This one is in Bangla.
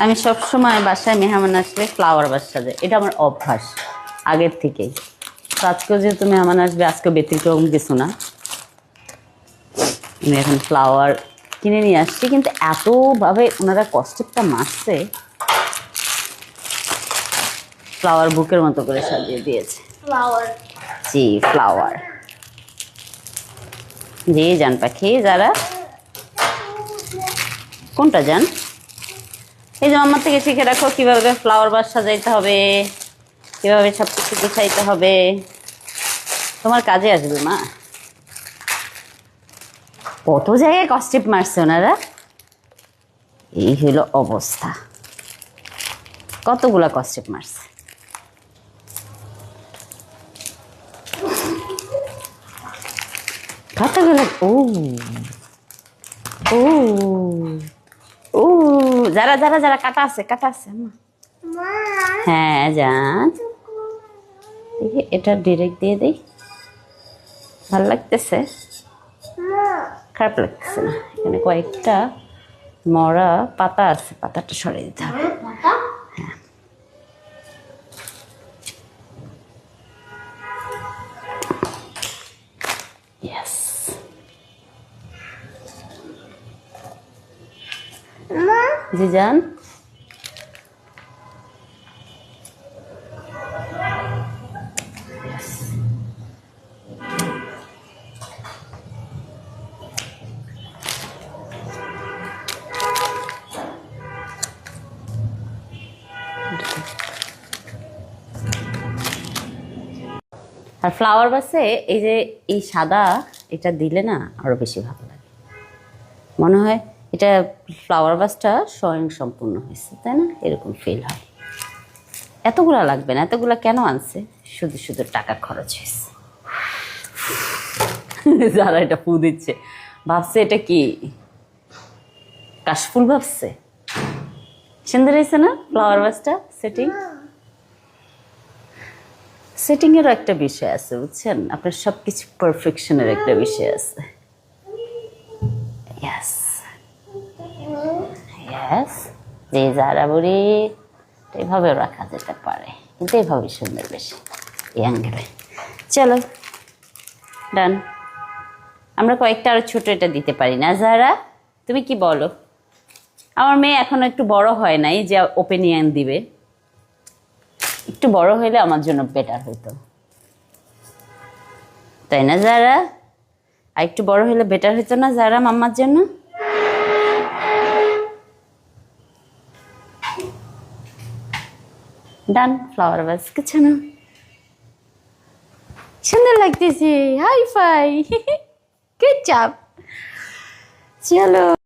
আমি সব সময় বাসায় মেহমান আসলে ফ্লাওয়ার ভাস সাজাই, এটা আমার অভ্যাস আগের থেকেই। তো আজকেও যেহেতু মেহমান আসবে, আজকে ব্যতিক্রম কিছু না। আমি এখন ফ্লাওয়ার কিনে নিয়ে আসছি, কিন্তু এতভাবে ওনারা কস্টেপটা মারছে, ফ্লাওয়ার বুকের মতো করে সাজিয়ে দিয়েছে। ফ্লাওয়ার, জি ফ্লাওয়ার। জি জান পাখি, যারা কোনটা জান? এই যে আমার থেকে শিখে রাখো কিভাবে ফ্লাওয়ার ভাস সাজাইতে হবে, কিভাবে সব কিছু গুছাইতে হবে, তোমার কাজে আসবে মা। কত জায়গায় কস্টেপ মারছে ওনারা, এই হলো অবস্থা। কতগুলা কস্টেপ মারছে। কতগুলো। ও ও ও, যারা যারা যারা কাটা আছে, কাটা আছে মা। মা হ্যাঁ জান, দেখি এটা ডিরেক্ট দিয়ে দিই। ভালো লাগতেছে? মা খারাপ লাগতেছে না। এখানে কয়েকটা মরা পাতা আছে, পাতাটা সরিয়ে দিতে হবে। মাথা ইয়েস। মা জি জান। আর ফ্লাওয়ার বাসে এই যে এই সাদা, এটা দিলে না আরো বেশি ভালো লাগে। মনে হয় এটা ফ্লাওয়ার বাসটা স্বয়ং সম্পূর্ণ হয়েছে, তাই না? এরকম ফিল হয়। এতগুলা লাগবে না, এতগুলা কেন আনছে? শুধু শুধু টাকা খরচ হয়েছে। যারা এটা ফু দিচ্ছে ভাবছে এটা কি কাশফুল ভাবছে। সুন্দর হয়েছে না ফ্লাওয়ার বাসটা? সেটিং এরও একটা বিষয় আছে, বুঝছেন? আপনার সবকিছু পারফেকশনের একটা বিষয় আছে। Yes yes. যে যারা বুড়ি এভাবেও রাখা যেতে পারে, কিন্তু এভাবে সুন্দর বেশি এই অ্যাঙ্গেলে। চলো ডান। আমরা কয়েকটা আরো ছোট এটা দিতে পারি না? যারা তুমি কি বলো? আমার মেয়ে এখনো একটু বড় হয় নাই যে ওপিনিয়ন দিবে। একটু বড় হইলে আমার জন্য বেটার হইতো, তাই না যারা? আর একটু বড় হইলে বেটার হইতো না যারা মাম্মার জন্য? ডান। ফ্লাওয়ার ভাস কিছু না, সুন্দর লাগতেছে। High five, good job. চলো।